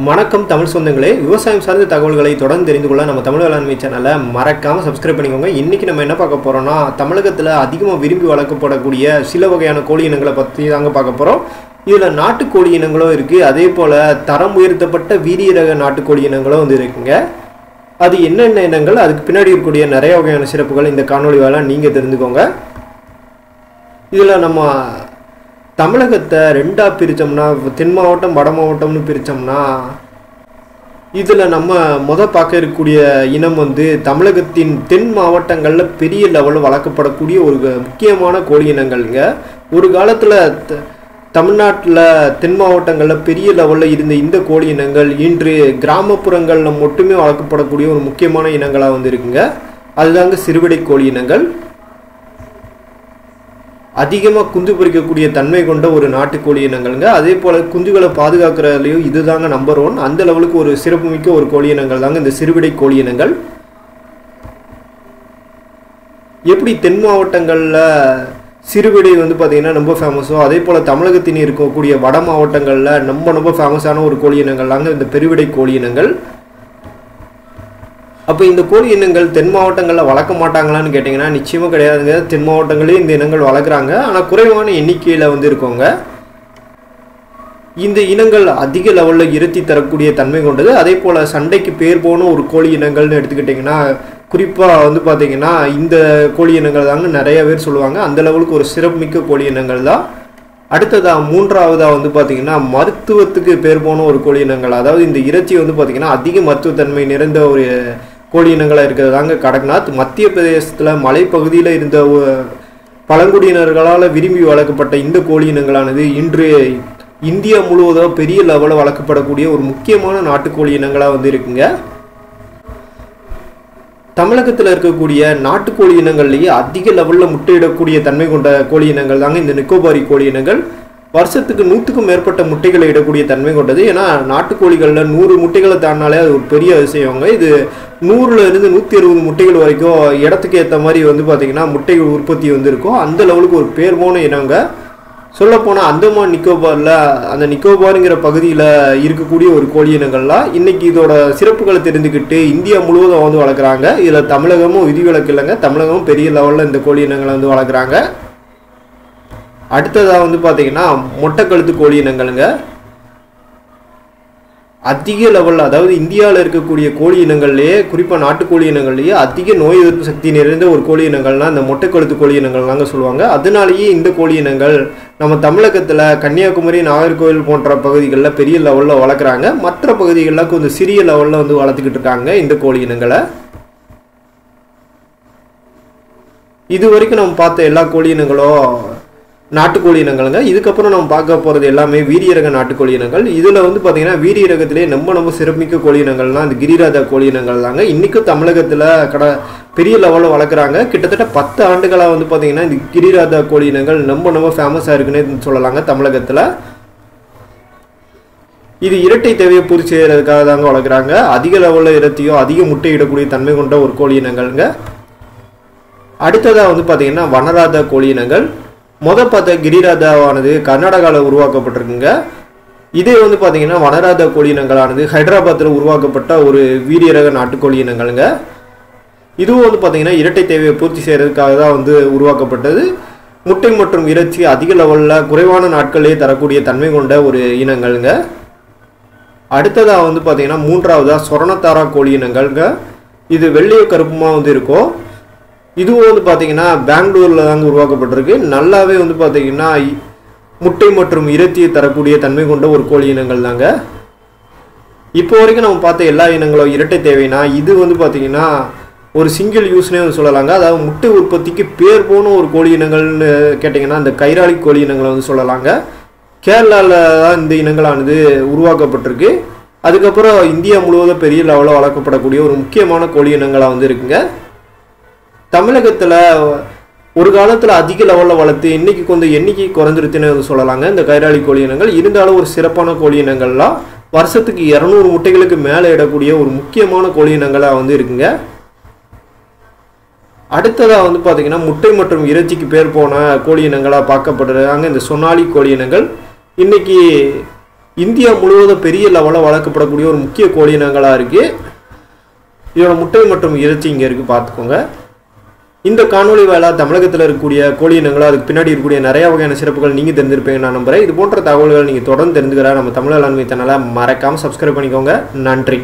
வணக்கம் தமிழ் சொந்தங்களே, விவசாயம் சார்ந்த தகவல்களை தொடர்ந்து தெரிந்து கொள்ள நம்ம தமிழ் வேளாண்மை சேனலை மறக்காமல் சப்ஸ்கிரைப் பண்ணிக்கோங்க. இன்றைக்கி நம்ம என்ன பார்க்க போகிறோம்னா, தமிழகத்தில் அதிகமாக விரும்பி வளர்க்கப்படக்கூடிய சில வகையான கோழி இனங்களை பற்றி தாங்க பார்க்க போகிறோம். இதில் நாட்டுக்கோழி இனங்களும் இருக்குது, அதே போல் தரம் உயர்த்தப்பட்ட வீரிய ரக நாட்டுக்கோழி இனங்களும் வந்து இருக்குங்க. அது என்னென்ன இனங்கள், அதுக்கு பின்னாடி இருக்கக்கூடிய நிறைய வகையான சிறப்புகள் இந்த காணொலி வேலை நீங்கள் தெரிஞ்சுக்கோங்க. இதில் நம்ம தமிழகத்தை ரெண்டாக பிரித்தோம்னா, தென் மாவட்டம் வட மாவட்டம்னு பிரித்தோம்னா, இதில் நம்ம பார்க்க இருக்கக்கூடிய இனம் வந்து தமிழகத்தின் தென் மாவட்டங்களில் பெரிய லெவலில் வளர்க்கப்படக்கூடிய ஒரு முக்கியமான கோழி இனங்கள்ங்க. ஒரு காலத்தில் தமிழ்நாட்டில் தென் மாவட்டங்களில் பெரிய லெவலில் இருந்த இந்த கோழி இனங்கள் இன்று கிராமப்புறங்களில் மட்டுமே வளர்க்கப்படக்கூடிய ஒரு முக்கியமான இனங்களாக வந்து இருக்குங்க. அதுதாங்க சிறுவிடை கோழி இனங்கள். அதிகமாக குஞ்சு பொரிக்கக்கூடிய தன்மை கொண்ட ஒரு நாட்டுக்கோழி இனங்கள்ங்க. அதே போல் குஞ்சுகளை பாதுகாக்கிறதுலையும் இதுதாங்க நம்பர் 1. அந்த லெவலுக்கு ஒரு சிறப்புமிக்க ஒரு கோழி இனங்கள் தாங்க இந்த சிறுவிடை கோழி இனங்கள். எப்படி தென் மாவட்டங்களில் சிறுவிடை வந்து பார்த்திங்கன்னா ரொம்ப ஃபேமஸோ, அதே போல் தமிழகத்தின் இருக்கக்கூடிய வட மாவட்டங்களில் ரொம்ப ஃபேமஸான ஒரு கோழி இனங்கள் தாங்க இந்த பெருவிடை கோழி இனங்கள். அப்போ இந்த கோழி இனங்கள் தென் மாவட்டங்களில் வளர்க்க மாட்டாங்களான்னு கேட்டிங்கன்னா நிச்சயமாக கிடையாதுங்க. தென் மாவட்டங்களே இந்த இனங்கள் வளர்க்குறாங்க, ஆனால் குறைவான எண்ணிக்கையில் வந்து இருக்கோங்க. இந்த இனங்கள் அதிக லெவலில் இறைச்சி தரக்கூடிய தன்மை கொண்டது. அதே போல் சண்டைக்கு பேர் போன ஒரு கோழி இனங்கள்னு எடுத்துக்கிட்டிங்கன்னா, குறிப்பாக வந்து பார்த்திங்கன்னா இந்த கோழி இனங்கள் தாங்க நிறைய பேர் சொல்லுவாங்க. அந்த லெவலுக்கு ஒரு சிறப்புமிக்க கோழி இனங்கள் தான். அடுத்ததாக மூன்றாவதாக வந்து பார்த்திங்கன்னா மருத்துவத்துக்கு பேர் போன ஒரு கோழி இனங்கள். அதாவது இந்த இறைச்சி வந்து பார்த்திங்கன்னா அதிக மருத்துவத்தன்மை நிறைந்த ஒரு கோழி இனங்களாக இருக்கிறதாங்க கடக்நாத். மத்திய பிரதேசத்தில் மலைப்பகுதியில் இருந்த பழங்குடியினர்களால் விரும்பி வளர்க்கப்பட்ட இந்த கோழி இனங்களானது இன்று இந்தியா முழுவதும் பெரிய லெவலில் வளர்க்கப்படக்கூடிய ஒரு முக்கியமான நாட்டுக்கோழி இனங்களாக வந்து இருக்குங்க. தமிழகத்தில் இருக்கக்கூடிய நாட்டுக்கோழி இனங்கள்லேயே அதிக லெவலில் முட்டையிடக்கூடிய தன்மை கொண்ட கோழி இனங்கள் தாங்க இந்த நிக்கோபாரி கோழி இனங்கள். வருஷத்துக்கு 100க்கும் மேற்பட்ட முட்டைகளை இடக்கூடிய தன்மை கொண்டது. ஏன்னா நாட்டுக்கோழிகளில் 100 முட்டைகளை தாண்டினாலே அது ஒரு பெரிய அதிசயங்க. இது 100லேருந்து 160 முட்டைகள் வரைக்கும் இடத்துக்கு ஏற்ற மாதிரி வந்து பார்த்திங்கன்னா முட்டைகள் உற்பத்தி வந்து இருக்கும். அந்த லெவலுக்கு ஒரு பேர் போன இனங்க. சொல்லப்போனால் அந்தமான் நிக்கோபாரில் அந்த நிக்கோபாருங்கிற பகுதியில் இருக்கக்கூடிய ஒரு கோழி இனங்கள்லாம் இன்றைக்கி இதோட சிறப்புகளை தெரிஞ்சுக்கிட்டு இந்தியா முழுவதும் வந்து வளர்க்குறாங்க. இதில் தமிழகமும் விதிவிலக்கு இல்லைங்க. தமிழகமும் பெரிய லெவலில் இந்த கோழி இனங்களை வந்து வளர்க்குறாங்க. அடுத்ததாக வந்து பார்த்திங்கன்னா மொட்டைக்கழுத்து கோழி இனங்கள்ங்க. அதிக லெவலில், அதாவது இந்தியாவில் இருக்கக்கூடிய கோழி இனங்கள்லேயே, குறிப்பாக நாட்டுக்கோழி இனங்கள்லேயே அதிக நோய் எதிர்ப்பு சக்தி நிறைந்த ஒரு கோழி இனங்கள்னால் இந்த மொட்டைக்கழுத்து கோழி இனங்கள் தாங்க சொல்லுவாங்க. அதனாலேயே இந்த கோழி இனங்கள் நம்ம தமிழகத்தில் கன்னியாகுமரி, நாகர்கோவில் போன்ற பகுதிகளில் பெரிய லெவலில் வளர்க்குறாங்க. மற்ற பகுதிகளில் கொஞ்சம் சிறிய லெவலில் வந்து வளர்த்துக்கிட்டு இருக்காங்க இந்த கோழி இனங்களை. இது வரைக்கும் நம்ம பார்த்த எல்லா கோழி இனங்களும் நாட்டுக்கோழி இனங்கள்ங்க. இதுக்கப்புறம் நம்ம பார்க்க போகிறது எல்லாமே வீரிய ரக நாட்டுக்கோழி இனங்கள். இதில் வந்து பார்த்திங்கன்னா வீரிய ரகத்திலே ரொம்ப சிறப்புமிக்க கோழி இனங்கள்லாம் இந்த கிரிராஜா கோழி இனங்கள் தாங்க. இன்றைக்கும் தமிழகத்தில் பெரிய லெவலில் வளர்க்குறாங்க. கிட்டத்தட்ட 10 ஆண்டுகளாக வந்து பார்த்திங்கன்னா இந்த கிரிராஜா கோழி இனங்கள் ரொம்ப ஃபேமஸாக இருக்குன்னு சொல்லலாங்க தமிழகத்தில். இது இரட்டை தேவையை பூர்த்தி செய்கிறதுக்காக தாங்க வளர்க்குறாங்க. அதிக லெவலில் இறைச்சியோ அதிக முட்டை இடக்கூடிய தன்மை கொண்ட ஒரு கோழி இனங்கள்ங்க. அடுத்ததாக வந்து பார்த்திங்கன்னா வனராஜா கோழி இனங்கள். பார்த்த கிரிராஜாவானது கர்நாடகாவில் உருவாக்கப்பட்டிருக்குங்க. இதே வந்து பார்த்திங்கன்னா வனராஜா கோழி இனங்களானது ஹைதராபாத்தில் உருவாக்கப்பட்ட ஒரு வீரிய ரக நாட்டுக்கோழி இனங்கள்ங்க. இதுவும் வந்து பார்த்திங்கன்னா இரட்டை தேவையை பூர்த்தி செய்கிறதுக்காக தான் வந்து உருவாக்கப்பட்டது. முட்டை மற்றும் இறைச்சி அதிக லெவலில் குறைவான நாட்களே தரக்கூடிய தன்மை கொண்ட ஒரு இனங்கள்ங்க. அடுத்ததாக வந்து பார்த்திங்கன்னா மூன்றாவதாக சொர்ணத்தாரா கோழி இனங்கள்ங்க. இது வெள்ளையோ கருப்புமாக வந்து இருக்கும். இதுவும் வந்து பார்த்திங்கன்னா பெங்களூரில் தாங்க உருவாக்கப்பட்டிருக்கு. நல்லாவே வந்து பார்த்திங்கன்னா முட்டை மற்றும் இறைச்சியை தரக்கூடிய தன்மை கொண்ட ஒரு கோழி இனங்கள் தாங்க. இப்போ வரைக்கும் நம்ம பார்த்த எல்லா இனங்களும் இரட்டை தேவைன்னா, இது வந்து பார்த்திங்கன்னா ஒரு சிங்கிள் யூஸ்னே வந்து சொல்லலாங்க. அதாவது முட்டை உற்பத்திக்கு பேர் போன ஒரு கோழி இனங்கள்னு கேட்டிங்கன்னா இந்த கைராளி கோழி இனங்களை வந்து சொல்லலாங்க. கேரளாவில் தான் இந்த இனங்களானது உருவாக்கப்பட்டிருக்கு. அதுக்கப்புறம் இந்தியா முழுவதும் பெரிய லெவலில் வளர்க்கப்படக்கூடிய ஒரு முக்கியமான கோழி இனங்களாக வந்து இருக்குங்க. தமிழகத்தில் ஒரு காலத்தில் அதிக லெவலில் வளர்த்து இன்றைக்கி கொஞ்சம் எண்ணிக்கை குறைஞ்சிருச்சுன்னு சொல்லலாங்க இந்த கைராளி கோழி இனங்கள். இருந்தாலும் ஒரு சிறப்பான கோழி இனங்கள்லாம் வருஷத்துக்கு 200 முட்டைகளுக்கு மேலே இடக்கூடிய ஒரு முக்கியமான கோழி இனங்களாக வந்து இருக்குங்க. அடுத்ததாக வந்து பார்த்திங்கன்னா முட்டை மற்றும் இறைச்சிக்கு பேர் போன கோழி இனங்களாக பார்க்கப்படுறாங்க இந்த சொனாலி கோழி இனங்கள். இன்றைக்கி இந்தியா முழுவதும் பெரிய லெவலில் வளர்க்கப்படக்கூடிய ஒரு முக்கிய கோழி இனங்களாக இருக்குது. இதோட முட்டை மற்றும் இறைச்சி இங்கே இருக்குது, பார்த்துக்கோங்க. இந்த காணொலி வேலை தமிழகத்தில் இருக்கக்கூடிய கோழி இனங்கள் அதுக்கு பின்னாடி இருக்கக்கூடிய நிறைய வகையான சிறப்புகள் நீங்கள் தெரிஞ்சிருப்பீங்க நான் நம்புகிறேன். இது போன்ற தகவல்கள் நீங்கள் தொடர்ந்து தெரிஞ்சுக்கிறா நம்ம தமிழ் வேளாண்மை சேனலை மறக்காமல் சப்ஸ்கிரைப் பண்ணிக்கோங்க. நன்றி.